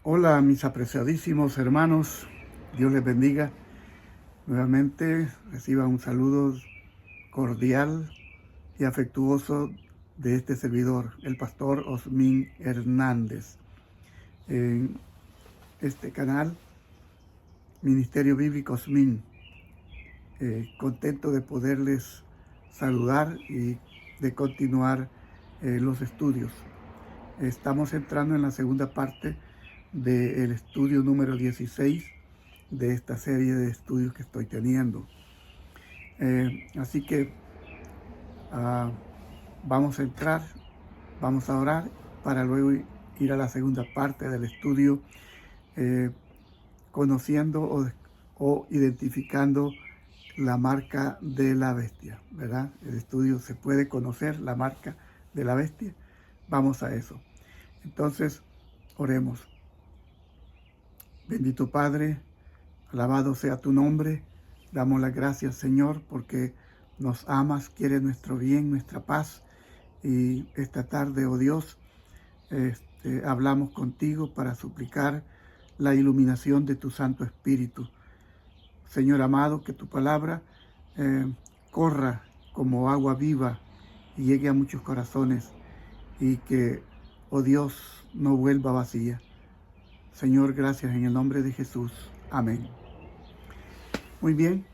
Hola mis apreciadísimos hermanos, Dios les bendiga. Nuevamente reciban un saludo cordial y afectuoso de este servidor, el pastor Osmin Hernández. En este canal, Ministerio Bíblico Osmin, contento de poderles saludar y de continuar los estudios. Estamos entrando en la segunda parte del estudio número 16 de esta serie de estudios que estoy teniendo. Así que vamos a entrar, vamos a orar para luego ir a la segunda parte del estudio, conociendo o identificando la marca de la bestia, ¿verdad? El estudio se puede conocer la marca de la bestia. Vamos a eso. Entonces, oremos. Bendito Padre, alabado sea tu nombre. Damos las gracias, Señor, porque nos amas, quieres nuestro bien, nuestra paz. Y esta tarde, oh Dios, hablamos contigo para suplicar la iluminación de tu Santo Espíritu. Señor amado, que tu palabra corra como agua viva y llegue a muchos corazones y que, oh Dios, no vuelva vacía. Señor, gracias en el nombre de Jesús. Amén. Muy bien,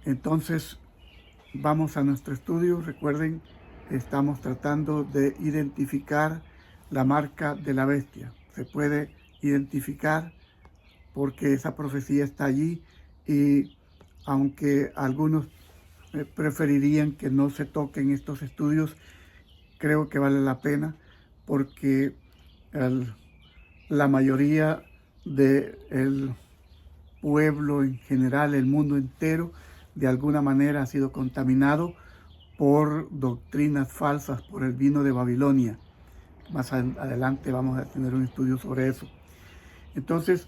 entonces vamos a nuestro estudio. Recuerden, estamos tratando de identificar la marca de la bestia. Se puede identificar porque esa profecía está allí y aunque algunos preferirían que no se toquen estos estudios, creo que vale la pena porque la mayoría del pueblo en general, el mundo entero, de alguna manera ha sido contaminado por doctrinas falsas, por el vino de Babilonia. Más adelante vamos a tener un estudio sobre eso. Entonces,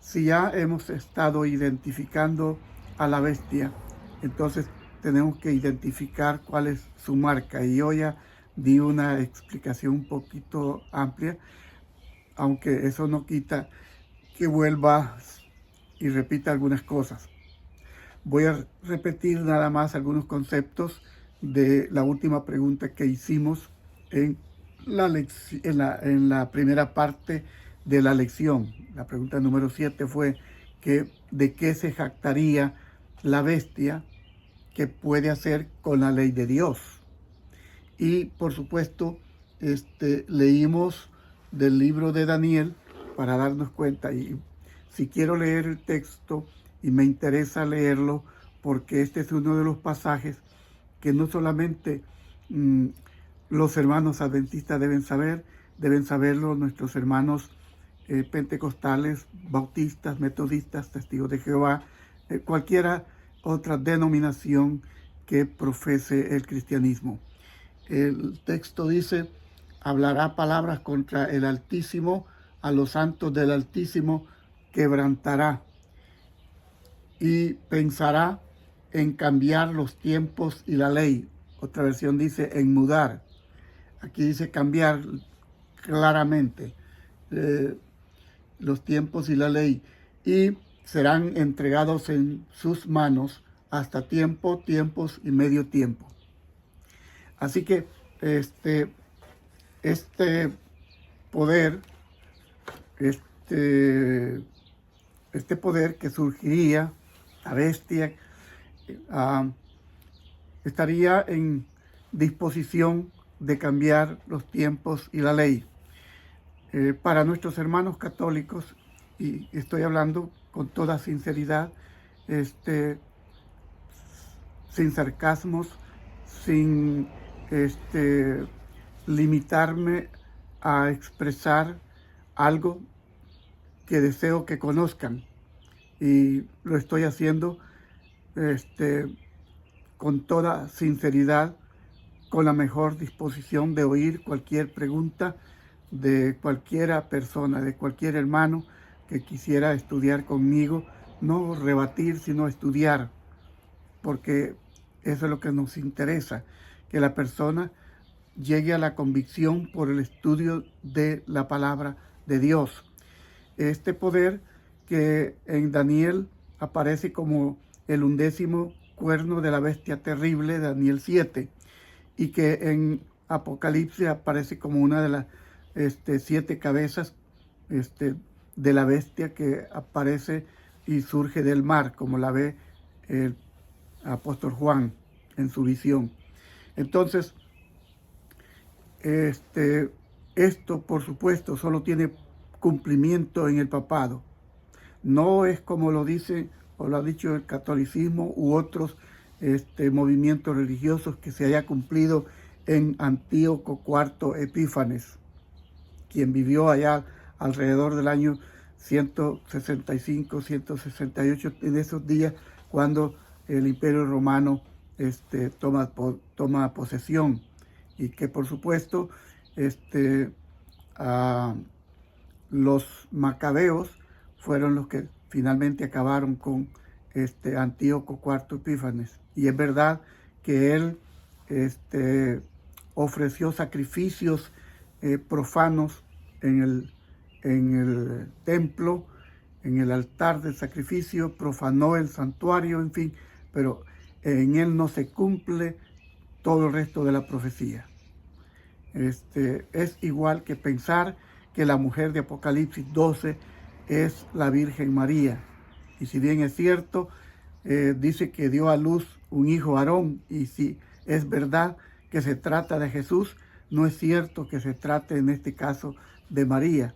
si ya hemos estado identificando a la bestia, entonces tenemos que identificar cuál es su marca. Y yo ya di una explicación un poquito amplia, aunque eso no quita que vuelva y repita algunas cosas. Voy a repetir nada más algunos conceptos de la última pregunta que hicimos en la primera parte de la lección. La pregunta número 7 fue que de qué se jactaría la bestia que puede hacer con la ley de Dios. Y por supuesto, leímos del libro de Daniel para darnos cuenta. Y si quiero leer el texto y me interesa leerlo, porque este es uno de los pasajes que no solamente los hermanos adventistas deben saberlo nuestros hermanos pentecostales, bautistas, metodistas, testigos de Jehová, cualquiera otra denominación que profese el cristianismo. El texto dice, hablará palabras contra el Altísimo, a los santos del Altísimo quebrantará y pensará en cambiar los tiempos y la ley. Otra versión dice en mudar. Aquí dice cambiar claramente los tiempos y la ley. Y serán entregados en sus manos hasta tiempo, tiempos y medio tiempo. Así que este poder, este poder que surgiría, la bestia, estaría en disposición de cambiar los tiempos y la ley. Para nuestros hermanos católicos, y estoy hablando con toda sinceridad, sin sarcasmos, sin limitarme a expresar algo que deseo que conozcan. Y lo estoy haciendo con toda sinceridad, con la mejor disposición de oír cualquier pregunta de cualquiera persona, de cualquier hermano que quisiera estudiar conmigo, no rebatir, sino estudiar, porque eso es lo que nos interesa, que la persona llegue a la convicción por el estudio de la palabra de Dios. este poder que en Daniel aparece como el 11º cuerno de la bestia terrible, Daniel 7, y que en Apocalipsis aparece como una de las 7 cabezas de la bestia que aparece y surge del mar, como la ve el apóstol Juan en su visión. Entonces, esto, por supuesto, solo tiene cumplimiento en el papado. No es como lo dice o lo ha dicho el catolicismo u otros movimientos religiosos, que se haya cumplido en Antíoco IV Epífanes, quien vivió allá alrededor del año 165, 168, en esos días cuando el Imperio Romano toma posesión, y que por supuesto los macabeos fueron los que finalmente acabaron con Antíoco IV Epífanes. Y es verdad que él ofreció sacrificios profanos en el templo, en el altar del sacrificio, profanó el santuario, en fin, pero en él no se cumple todo el resto de la profecía. Es igual que pensar que la mujer de Apocalipsis 12 es la Virgen María. Y si bien es cierto, dice que dio a luz un hijo varón, y si es verdad que se trata de Jesús, no es cierto que se trate en este caso de María.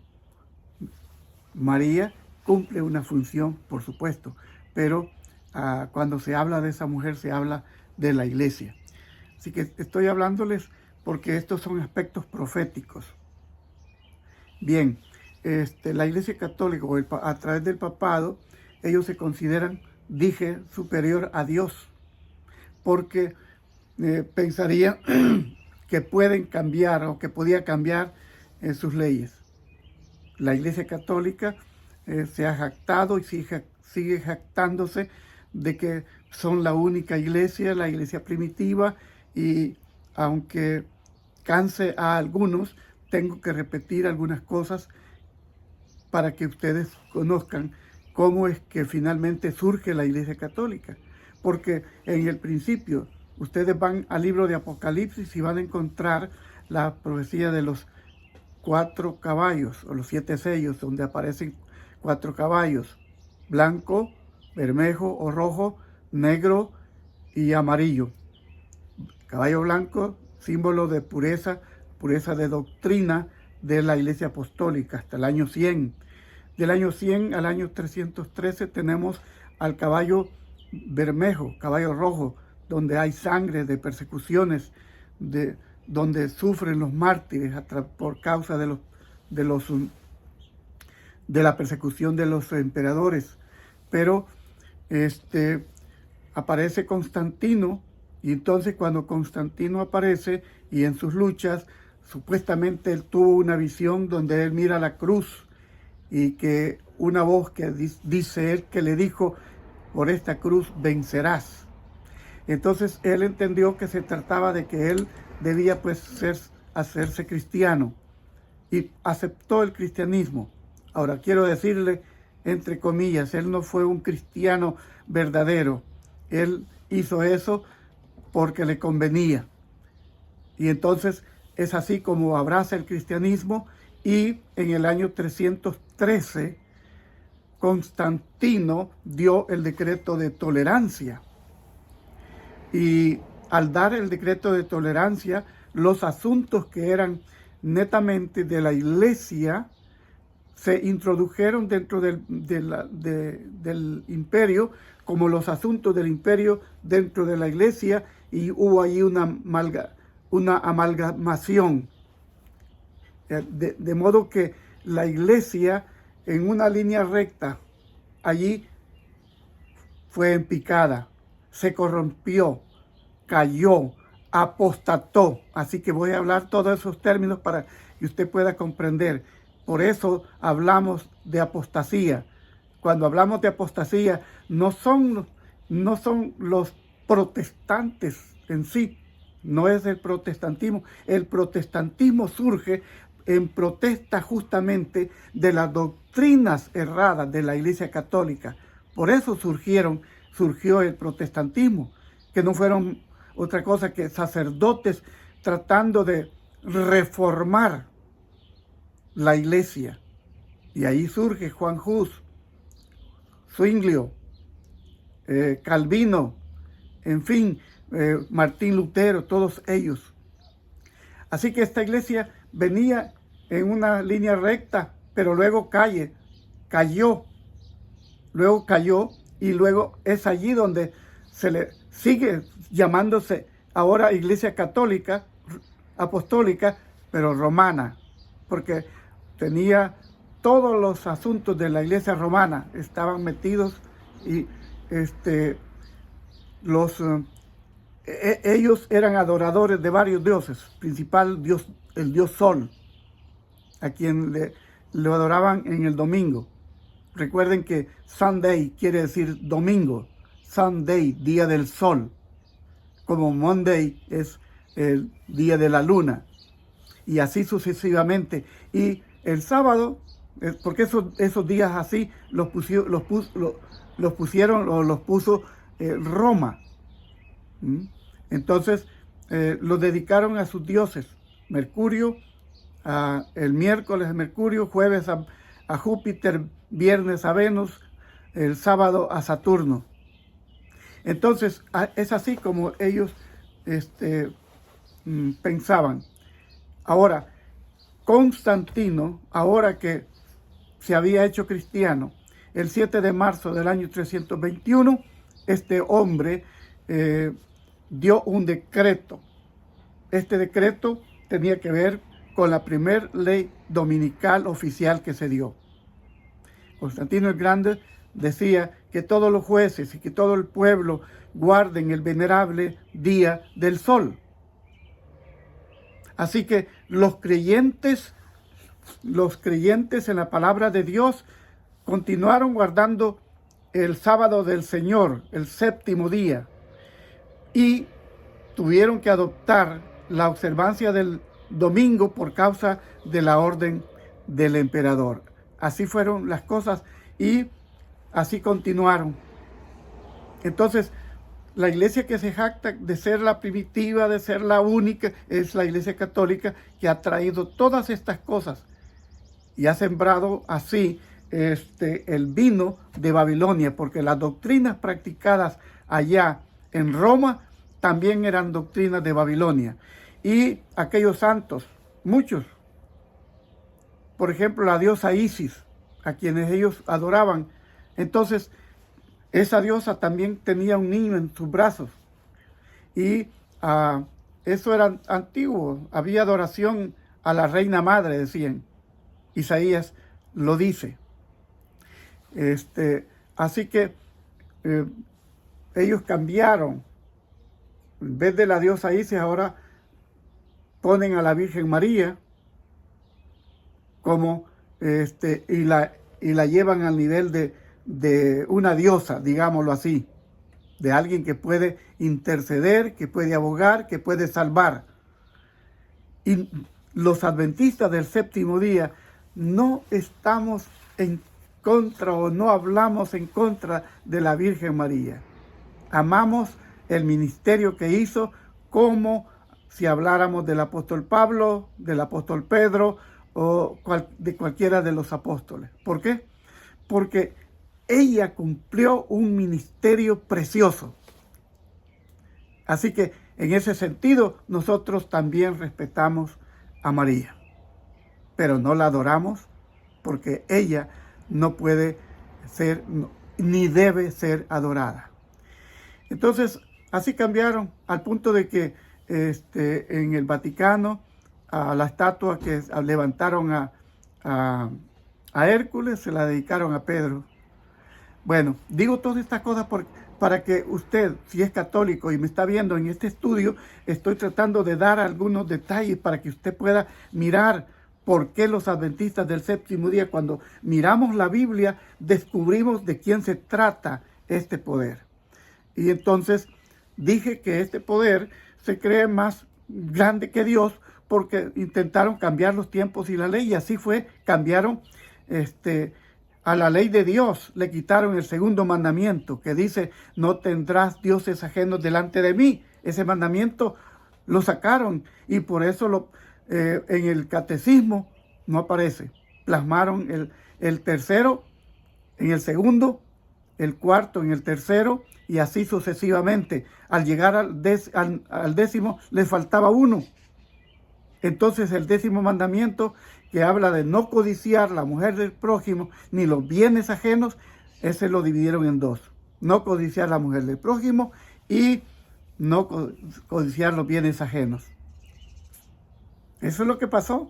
María cumple una función, por supuesto, pero cuando se habla de esa mujer se habla de la iglesia. Así que estoy hablándoles porque estos son aspectos proféticos. Bien, la Iglesia Católica, a través del papado, ellos se consideran, dije, superior a Dios, porque pensarían que pueden cambiar o que podía cambiar sus leyes. La Iglesia Católica se ha jactado y sigue jactándose de que son la única iglesia, la iglesia primitiva, y aunque canse a algunos, tengo que repetir algunas cosas para que ustedes conozcan cómo es que finalmente surge la Iglesia Católica. Porque en el principio, ustedes van al libro de Apocalipsis y van a encontrar la profecía de los 4 caballos o los 7 sellos, donde aparecen 4 caballos: blanco, bermejo o rojo, negro y amarillo. Caballo blanco, símbolo de pureza de doctrina de la Iglesia Apostólica, hasta el año 100. Del año 100 al año 313 tenemos al caballo bermejo, caballo rojo, donde hay sangre de persecuciones, donde sufren los mártires por causa de la persecución de los emperadores. Pero aparece Constantino, y entonces cuando Constantino aparece y en sus luchas, supuestamente él tuvo una visión donde él mira la cruz, y que una voz que dice él que le dijo: por esta cruz vencerás. Entonces él entendió que se trataba de que él debía pues hacerse cristiano, y aceptó el cristianismo. Ahora quiero decirle, entre comillas, él no fue un cristiano verdadero. Él hizo eso porque le convenía. Y entonces es así como abraza el cristianismo, y en el año 313 Constantino dio el decreto de tolerancia. Y al dar el decreto de tolerancia, los asuntos que eran netamente de la iglesia se introdujeron dentro del imperio, como los asuntos del imperio dentro de la iglesia, y hubo ahí una amalgamación. De modo que la iglesia, en una línea recta, allí fue en picada, se corrompió, cayó, apostató. Así que voy a hablar todos esos términos para que usted pueda comprender. Por eso hablamos de apostasía. Cuando hablamos de apostasía, no son los protestantes en sí, no es el protestantismo. El protestantismo surge en protesta justamente de las doctrinas erradas de la Iglesia Católica. Por eso surgió el protestantismo, que no fueron otra cosa que sacerdotes tratando de reformar la Iglesia. Y ahí surge Juan Hus, Zwinglio, Calvino, en fin, Martín Lutero, todos ellos. Así que esta iglesia venía en una línea recta, pero luego cayó, y luego es allí donde se le sigue llamándose ahora Iglesia Católica, Apostólica, pero romana, porque tenía todos los asuntos de la Iglesia romana, estaban metidos y ellos eran adoradores de varios dioses, principal dios, el dios Sol, a quien lo adoraban en el domingo. Recuerden que Sunday quiere decir domingo, Sunday, día del sol, como Monday es el día de la luna, y así sucesivamente. Y el sábado, porque esos días así los puso Roma. Entonces los dedicaron a sus dioses. Mercurio, el miércoles a Mercurio, jueves a Júpiter, viernes a Venus, el sábado a Saturno. Entonces es así como ellos pensaban. Ahora, Constantino, ahora que se había hecho cristiano, el 7 de marzo del año 321, este hombre dio un decreto. Este decreto tenía que ver con la primer ley dominical oficial que se dio. Constantino el Grande decía que todos los jueces y que todo el pueblo guarden el venerable día del sol. Así que los creyentes en la palabra de Dios continuaron guardando el sábado del Señor, el séptimo día, y tuvieron que adoptar la observancia del domingo por causa de la orden del emperador. Así fueron las cosas y así continuaron. Entonces, la iglesia que se jacta de ser la primitiva, de ser la única, es la Iglesia Católica, que ha traído todas estas cosas y ha sembrado así el vino de Babilonia, porque las doctrinas practicadas allá en Roma también eran doctrinas de Babilonia. Y aquellos santos, muchos, por ejemplo, la diosa Isis, a quienes ellos adoraban, entonces esa diosa también tenía un niño en sus brazos. Y eso era antiguo, había adoración a la reina madre, decían. Isaías lo dice. Así que ellos cambiaron. En vez de la diosa Isis, ahora ponen a la Virgen María como y la llevan al nivel de una diosa, digámoslo así, de alguien que puede interceder, que puede abogar, que puede salvar. Y los adventistas del séptimo día no estamos en contra o no hablamos en contra de la Virgen María. Amamos el ministerio que hizo, como si habláramos del apóstol Pablo, del apóstol Pedro o de cualquiera de los apóstoles. ¿Por qué? Porque ella cumplió un ministerio precioso. Así que en ese sentido nosotros también respetamos a María, pero no la adoramos porque ella no puede ser ni debe ser adorada. Entonces así cambiaron al punto de que en el Vaticano a la estatua que levantaron a Hércules se la dedicaron a Pedro. Bueno, digo todas estas cosas para que usted, si es católico y me está viendo en este estudio, estoy tratando de dar algunos detalles para que usted pueda mirar por qué los adventistas del séptimo día, cuando miramos la Biblia, descubrimos de quién se trata este poder. Y entonces dije que este poder se cree más grande que Dios porque intentaron cambiar los tiempos y la ley, y así fue, cambiaron a la ley de Dios, le quitaron el segundo mandamiento que dice, no tendrás dioses ajenos delante de mí. Ese mandamiento lo sacaron y por eso en el catecismo no aparece. Plasmaron el tercero en el segundo, el cuarto en el tercero y así sucesivamente. Al llegar al décimo les faltaba uno. Entonces el décimo mandamiento, que habla de no codiciar la mujer del prójimo ni los bienes ajenos, ese lo dividieron en dos. No codiciar la mujer del prójimo y no codiciar los bienes ajenos. Eso es lo que pasó.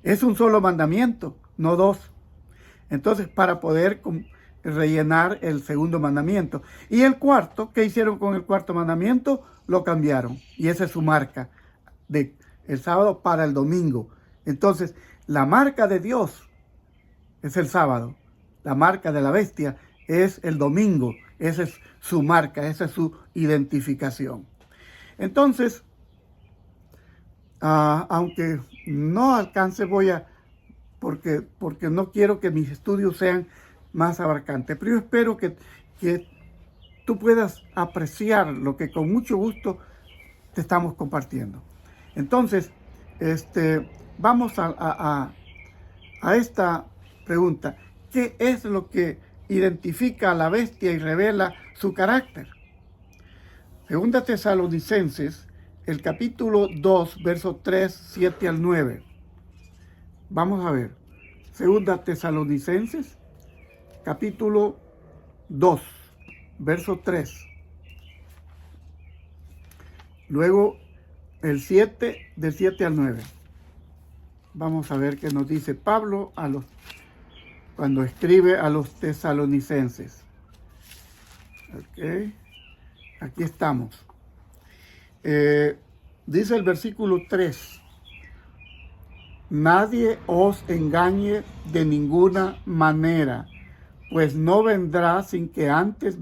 Es un solo mandamiento, no dos. Entonces, para poder rellenar el segundo mandamiento. Y el cuarto, ¿qué hicieron con el cuarto mandamiento? Lo cambiaron. Y esa es su marca de el sábado para el domingo. Entonces, la marca de Dios es el sábado. La marca de la bestia es el domingo. Esa es su marca, esa es su identificación. Entonces, aunque no alcance, porque no quiero que mis estudios sean más abarcantes, pero yo espero que tú puedas apreciar lo que con mucho gusto te estamos compartiendo. Entonces, vamos a esta pregunta. ¿Qué es lo que identifica a la bestia y revela su carácter? Segunda Tesalonicenses, el capítulo 2, versos 3, 7 al 9. Vamos a ver. Segunda Tesalonicenses, capítulo 2, verso 3. Luego el 7, del 7 al 9. Vamos a ver qué nos dice Pablo cuando escribe a los tesalonicenses. Ok, aquí estamos. Dice el versículo 3. Nadie os engañe de ninguna manera, pues no vendrá sin que antes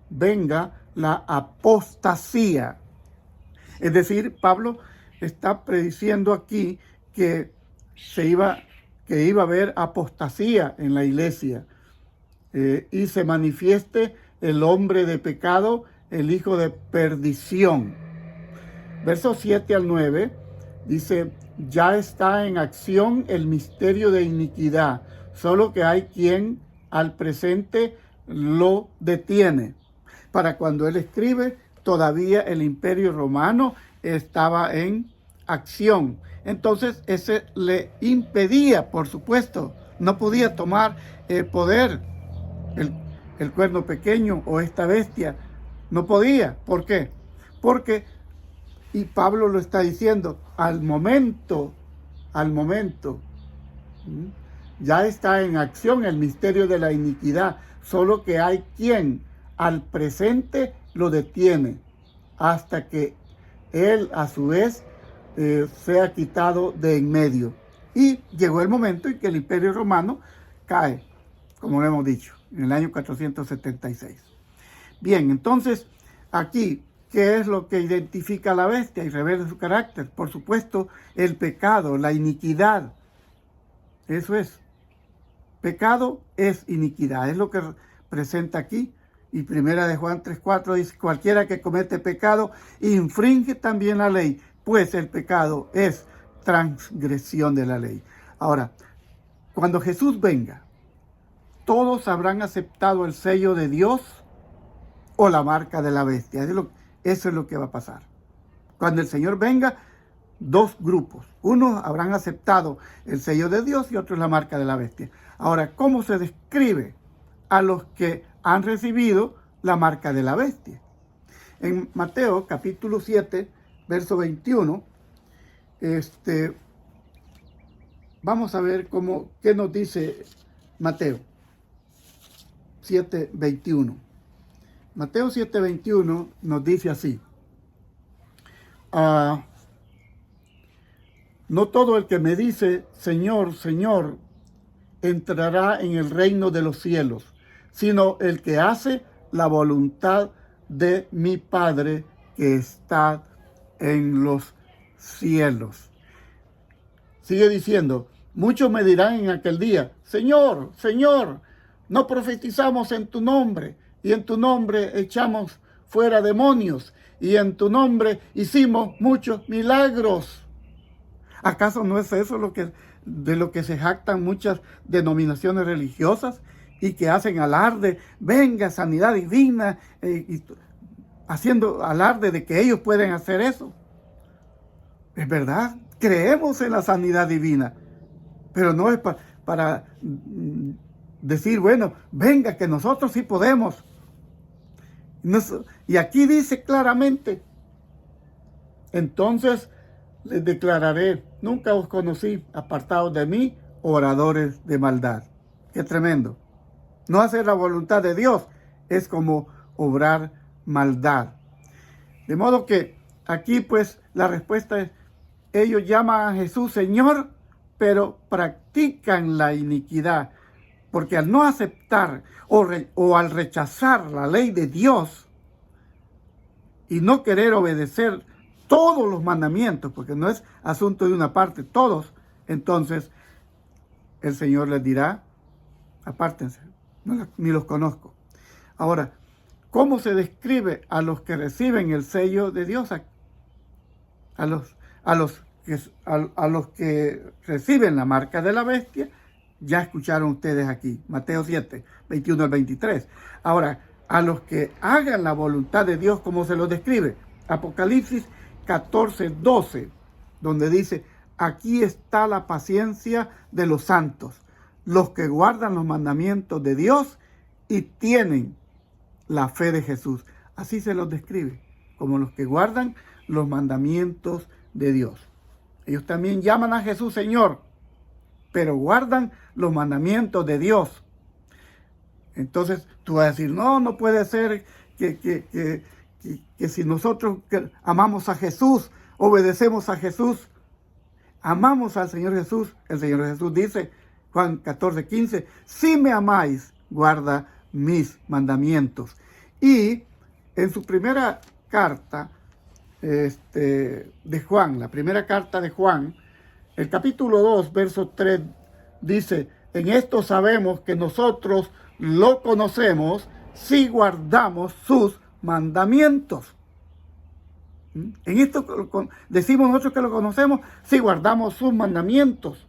venga la apostasía. Es decir, Pablo está prediciendo aquí que iba a haber apostasía en la iglesia y se manifieste el hombre de pecado, el hijo de perdición. Versos 7 al 9 dice, ya está en acción el misterio de iniquidad, solo que hay quien al presente lo detiene. Para cuando él escribe, todavía el imperio romano estaba en acción. Entonces, ese le impedía, por supuesto, no podía tomar poder el cuerno pequeño o esta bestia. No podía. ¿Por qué? Porque, y Pablo lo está diciendo, al momento, ya está en acción el misterio de la iniquidad, solo que hay quien al presente lo detiene hasta que él a su vez sea quitado de en medio. Y llegó el momento en que el imperio romano cae, como lo hemos dicho, en el año 476. Bien, entonces aquí, ¿qué es lo que identifica a la bestia y revela su carácter? Por supuesto, el pecado, la iniquidad. Eso es. Pecado es iniquidad, es lo que presenta aquí. Y primera de Juan 3:4 dice, cualquiera que comete pecado infringe también la ley, pues el pecado es transgresión de la ley. Ahora, cuando Jesús venga, ¿todos habrán aceptado el sello de Dios o la marca de la bestia? Eso es lo que va a pasar. Cuando el Señor venga, dos grupos. Unos habrán aceptado el sello de Dios y otros la marca de la bestia. Ahora, ¿cómo se describe a los que han recibido la marca de la bestia? En Mateo capítulo 7, verso 21, vamos a ver qué nos dice Mateo 7, 21. Mateo 7, 21 nos dice así. No todo el que me dice, Señor, Señor, entrará en el reino de los cielos, sino el que hace la voluntad de mi Padre que está en los cielos. Sigue diciendo, muchos me dirán en aquel día, Señor, Señor, no profetizamos en tu nombre, y en tu nombre echamos fuera demonios, y en tu nombre hicimos muchos milagros. ¿Acaso no es eso de lo que se jactan muchas denominaciones religiosas y que hacen alarde, venga, sanidad divina, y haciendo alarde de que ellos pueden hacer eso? Es verdad, creemos en la sanidad divina, pero no es para decir, bueno, venga, que nosotros sí podemos. Y aquí dice claramente, entonces les declararé, nunca os conocí, apartados de mí, oradores de maldad. Qué tremendo. No hacer la voluntad de Dios es como obrar maldad. De modo que aquí pues la respuesta es, ellos llaman a Jesús Señor, pero practican la iniquidad, porque al no aceptar o al rechazar la ley de Dios y no querer obedecer todos los mandamientos, porque no es asunto de una parte, todos, entonces el Señor les dirá, apártense, ni los conozco. Ahora, ¿cómo se describe a los que reciben el sello de Dios? A los que reciben la marca de la bestia, ya escucharon ustedes aquí, Mateo 7, 21 al 23. Ahora, a los que hagan la voluntad de Dios, ¿cómo se los describe? Apocalipsis 14, 12, donde dice, aquí está la paciencia de los santos, los que guardan los mandamientos de Dios y tienen la fe de Jesús. Así se los describe, como los que guardan los mandamientos de Dios. Ellos también llaman a Jesús Señor, pero guardan los mandamientos de Dios. Entonces tú vas a decir, no puede ser que si nosotros amamos a Jesús, obedecemos a Jesús, amamos al Señor Jesús. El Señor Jesús dice, Juan 14, 15, si me amáis, guarda mis mandamientos. Y en su primera carta de Juan, la primera carta de Juan, el capítulo 2, verso 3, dice, en esto sabemos que nosotros lo conocemos si guardamos sus mandamientos. En esto decimos nosotros que lo conocemos si guardamos sus mandamientos.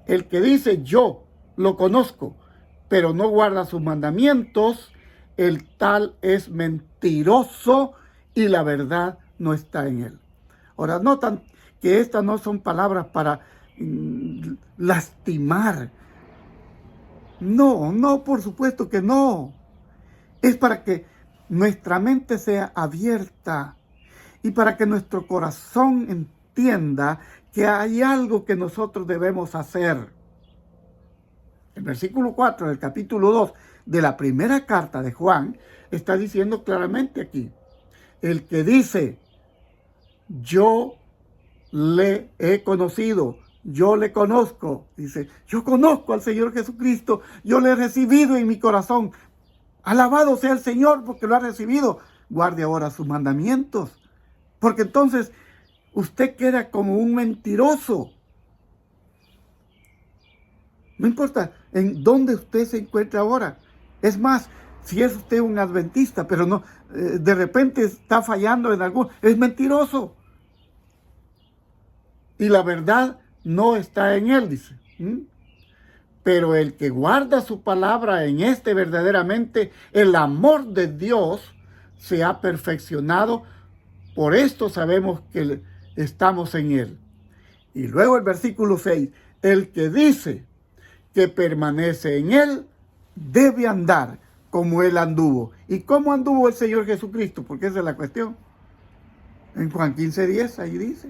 El que dice yo lo conozco, pero no guarda sus mandamientos, el tal es mentiroso y la verdad no está en él. Ahora, notan que estas no son palabras para lastimar. No, por supuesto que no. Es para que nuestra mente sea abierta y para que nuestro corazón entienda que hay algo que nosotros debemos hacer. El versículo 4 del capítulo 2 de la primera carta de Juan está diciendo claramente aquí, el que dice, yo le he conocido, yo le conozco, dice, yo conozco al Señor Jesucristo, yo le he recibido en mi corazón, alabado sea el Señor porque lo ha recibido, guarde ahora sus mandamientos, porque entonces usted queda como un mentiroso. No importa en dónde usted se encuentra ahora. Es más, si es usted un adventista, pero no, de repente está fallando en algo, es mentiroso. Y la verdad no está en él, dice. Pero el que guarda su palabra, en este verdaderamente el amor de Dios se ha perfeccionado. Por esto sabemos que estamos en él. Y luego el versículo 6, el que dice que permanece en él, debe andar como él anduvo. ¿Y cómo anduvo el Señor Jesucristo? Porque esa es la cuestión. En Juan 15:10, ahí dice,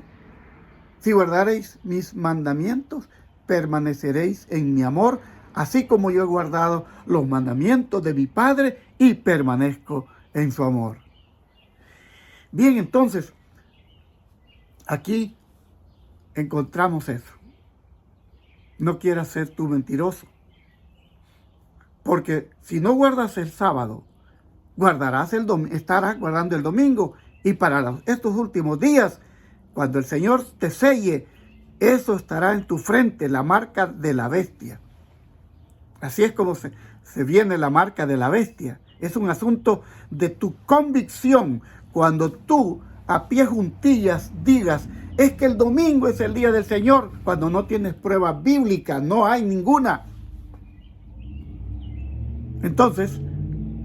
si guardaréis mis mandamientos, permaneceréis en mi amor, así como yo he guardado los mandamientos de mi Padre y permanezco en su amor. Bien, entonces, aquí encontramos eso. No quieras ser tú mentiroso. Porque si no guardas el sábado, estarás guardando el domingo. Y para estos últimos días, cuando el Señor te selle eso estará en tu frente, la marca de la bestia. Así es como se viene la marca de la bestia. Es un asunto de tu convicción. Cuando tú a pie juntillas digas, es que el domingo es el día del Señor, cuando no tienes prueba bíblica, no hay ninguna. Entonces,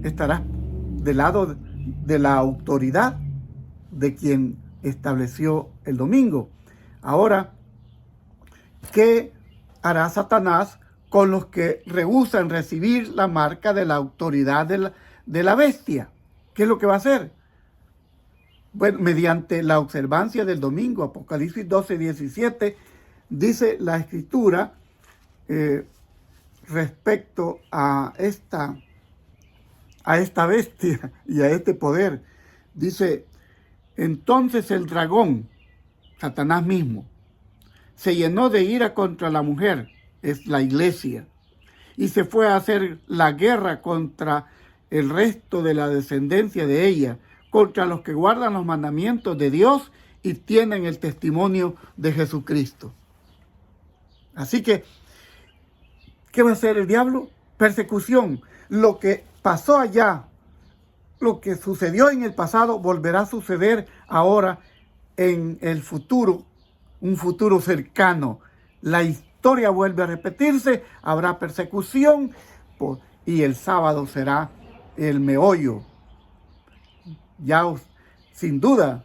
estarás del lado de la autoridad de quien estableció el domingo. Ahora, ¿qué hará Satanás con los que rehúsan recibir la marca de la autoridad de la bestia? ¿Qué es lo que va a hacer? Bueno, mediante la observancia del domingo, Apocalipsis 12:17, dice la Escritura respecto a esta bestia y a este poder. Dice, entonces el dragón, Satanás mismo, se llenó de ira contra la mujer, es la iglesia, y se fue a hacer la guerra contra el resto de la descendencia de ella, contra los que guardan los mandamientos de Dios y tienen el testimonio de Jesucristo. Así que, ¿qué va a hacer el diablo? Persecución. Lo que pasó allá, lo que sucedió en el pasado, volverá a suceder ahora en el futuro, un futuro cercano. La historia vuelve a repetirse, habrá persecución y el sábado será el meollo. Ya sin duda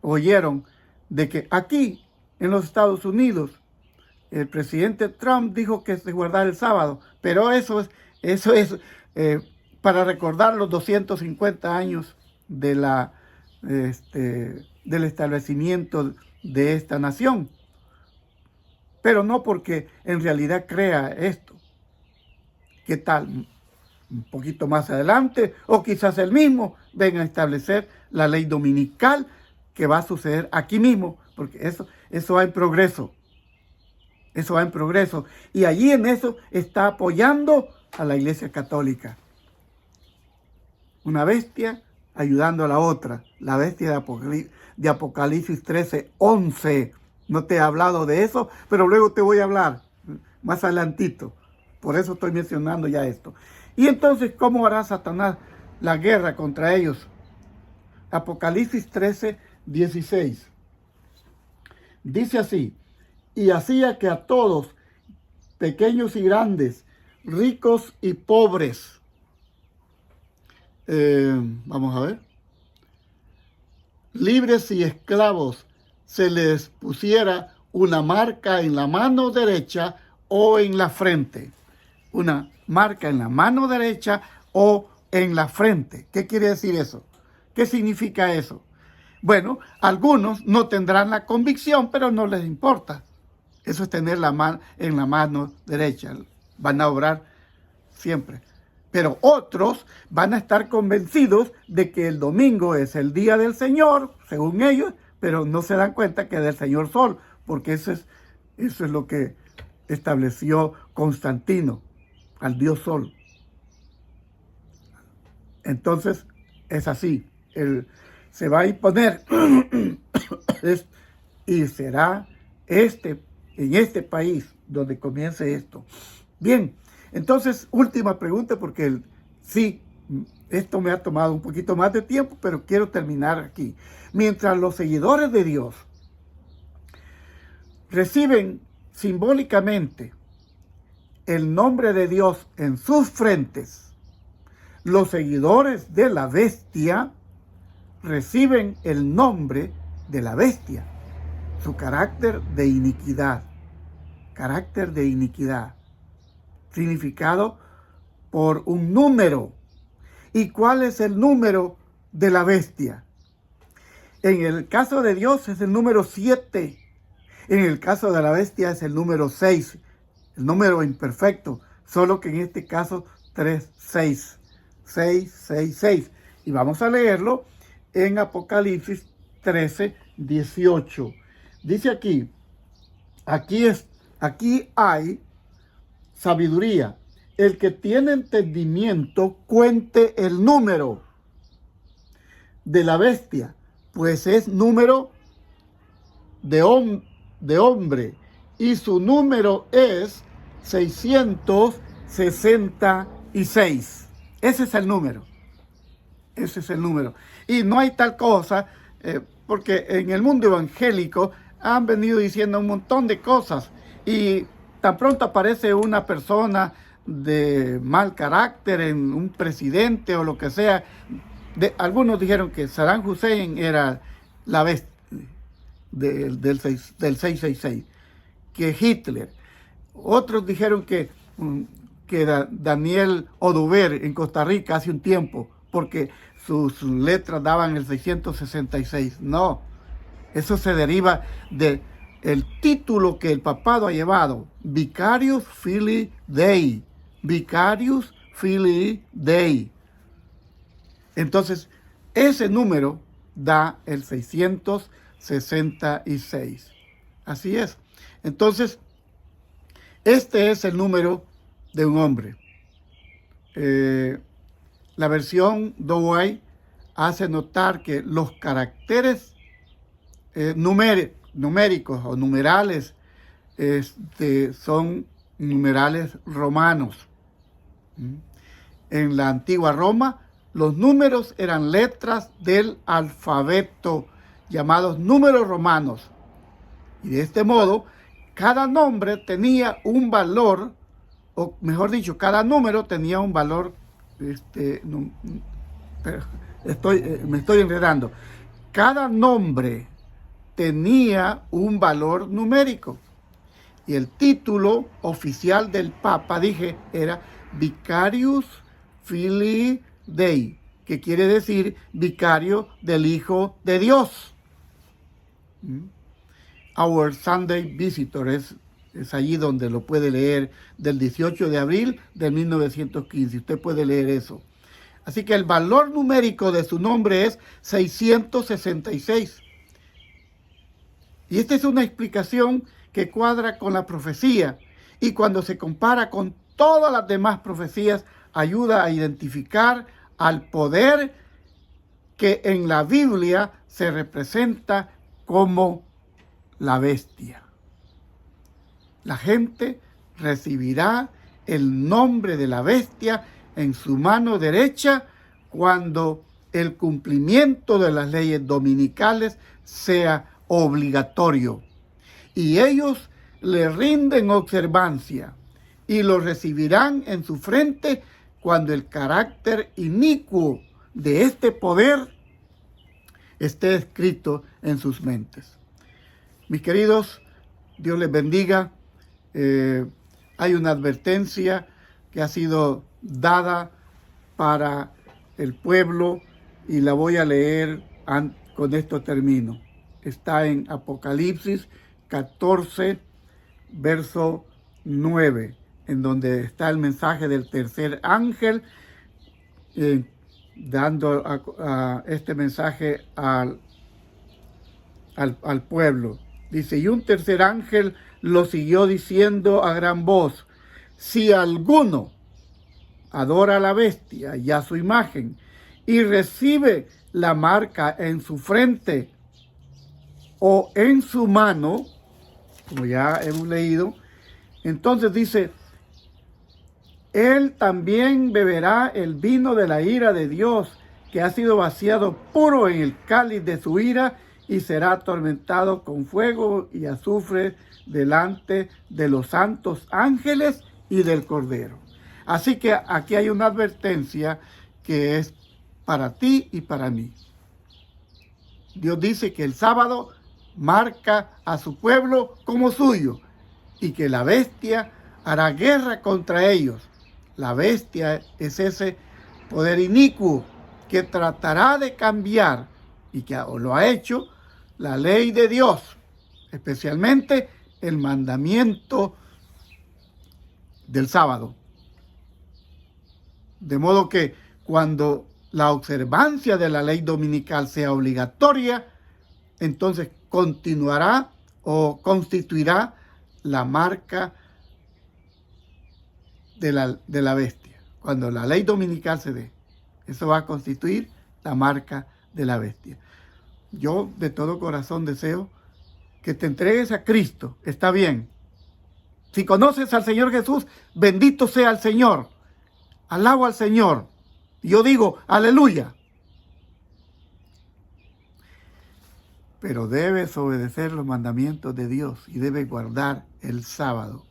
oyeron de que aquí en los Estados Unidos el presidente Trump dijo que se guardara el sábado, pero eso es para recordar los 250 años de del establecimiento de esta nación. Pero no porque en realidad crea esto. ¿Qué tal? Un poquito más adelante, o quizás él mismo venga a establecer la ley dominical que va a suceder aquí mismo, porque eso va en progreso. Eso va en progreso. Y allí en eso está apoyando a la Iglesia Católica. Una bestia ayudando a la otra. La bestia de Apocalipsis 13:11. No te he hablado de eso, pero luego te voy a hablar más adelantito. Por eso estoy mencionando ya esto. Y entonces, ¿cómo hará Satanás la guerra contra ellos? Apocalipsis 13:16. Dice así, y hacía que a todos, pequeños y grandes, ricos y pobres, vamos a ver, libres y esclavos, se les pusiera una marca en la mano derecha o en la frente. Una marca en la mano derecha o en la frente. ¿Qué quiere decir eso? ¿Qué significa eso? Bueno, algunos no tendrán la convicción, pero no les importa. Eso es tener la mano en la mano derecha. Van a obrar siempre. Pero otros van a estar convencidos de que el domingo es el día del Señor, según ellos, pero no se dan cuenta que es del Señor Sol, porque eso es lo que estableció Constantino, al Dios Sol. Entonces, es así. Se va a imponer y será en este país donde comience esto. Bien, entonces, última pregunta, porque sí, esto me ha tomado un poquito más de tiempo, pero quiero terminar aquí. Mientras los seguidores de Dios reciben simbólicamente el nombre de Dios en sus frentes, los seguidores de la bestia reciben el nombre de la bestia, su carácter de iniquidad. Carácter de iniquidad, significado por un número. ¿Y cuál es el número de la bestia? En el caso de Dios es el número 7. En el caso de la bestia es el número 6, el número imperfecto, solo que en este caso 3, 6. 6, 6, 6. Y vamos a leerlo en Apocalipsis 13, 18. Dice aquí hay sabiduría. El que tiene entendimiento cuente el número de la bestia, pues es número de de hombre, y su número es 666. Ese es el número. Ese es el número. Y no hay tal cosa, porque en el mundo evangélico han venido diciendo un montón de cosas, y tan pronto aparece una persona de mal carácter en un presidente o lo que sea, algunos dijeron que Saddam Hussein era la bestia del 666, que Hitler. Otros dijeron que Daniel Oduber en Costa Rica hace un tiempo, porque sus letras daban el 666. No, eso se deriva de el título que el papado ha llevado, Vicarius Filii Dei. Vicarius Filii Dei. Entonces, ese número da el 666. Así es. Entonces, este es el número de un hombre. La versión Douay hace notar que los caracteres numéricos o numerales son numerales romanos. En la antigua Roma, los números eran letras del alfabeto llamados números romanos. Y de este modo, cada nombre tenía un valor, o mejor dicho, cada número tenía un valor, me estoy enredando. Cada nombre tenía un valor numérico. Y el título oficial del Papa, era Vicarius Filii Dei, que quiere decir vicario del Hijo de Dios. Our Sunday Visitor es allí donde lo puede leer, del 18 de abril de 1915. Usted puede leer eso. Así que el valor numérico de su nombre es 666. Y esta es una explicación que cuadra con la profecía, y cuando se compara con todas las demás profecías, ayuda a identificar al poder que en la Biblia se representa como la bestia. La gente recibirá el nombre de la bestia en su mano derecha cuando el cumplimiento de las leyes dominicales sea obligatorio. Y ellos le rinden observancia y lo recibirán en su frente cuando el carácter inicuo de este poder esté escrito en sus mentes. Mis queridos, Dios les bendiga. Hay una advertencia que ha sido dada para el pueblo y la voy a leer, con esto termino. Está en Apocalipsis 14, verso 9, en donde está el mensaje del tercer ángel, dando este mensaje al pueblo. Dice, y un tercer ángel lo siguió diciendo a gran voz, si alguno adora a la bestia y a su imagen, y recibe la marca en su frente o en su mano, como ya hemos leído, entonces dice, él también beberá el vino de la ira de Dios, que ha sido vaciado puro en el cáliz de su ira, y será atormentado con fuego y azufre delante de los santos ángeles y del Cordero. Así que aquí hay una advertencia que es para ti y para mí. Dios dice que el sábado marca a su pueblo como suyo y que la bestia hará guerra contra ellos. La bestia es ese poder inicuo que tratará de cambiar, y que lo ha hecho, la ley de Dios, especialmente el mandamiento del sábado. De modo que cuando la observancia de la ley dominical sea obligatoria, entonces continuará o constituirá la marca de la bestia. Cuando la ley dominical se dé, eso va a constituir la marca de la bestia. Yo de todo corazón deseo que te entregues a Cristo, está bien. Si conoces al Señor Jesús, bendito sea el Señor. Alabo al Señor. Yo digo, aleluya. Pero debes obedecer los mandamientos de Dios y debes guardar el sábado.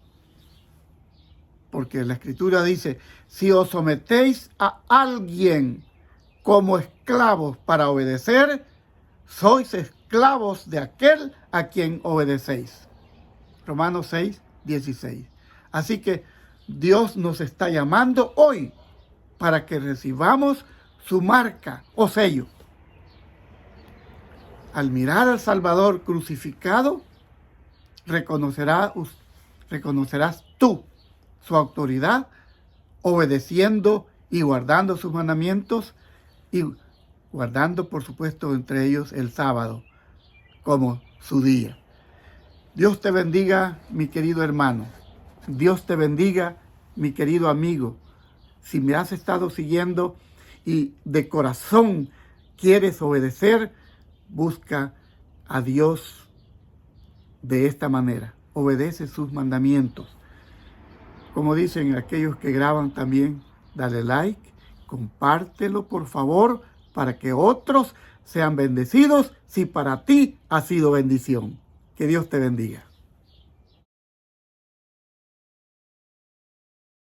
Porque la Escritura dice, si os sometéis a alguien como esclavos para obedecer, sois esclavos de aquel a quien obedecéis. Romanos 6, 16. Así que Dios nos está llamando hoy para que recibamos su marca o sello. Al mirar al Salvador crucificado, reconocerás tú su autoridad, obedeciendo y guardando sus mandamientos y guardando, por supuesto, entre ellos el sábado como su día. Dios te bendiga, mi querido hermano. Dios te bendiga, mi querido amigo. Si me has estado siguiendo y de corazón quieres obedecer, busca a Dios de esta manera. Obedece sus mandamientos. Como dicen aquellos que graban también, dale like, compártelo por favor, para que otros sean bendecidos si para ti ha sido bendición. Que Dios te bendiga.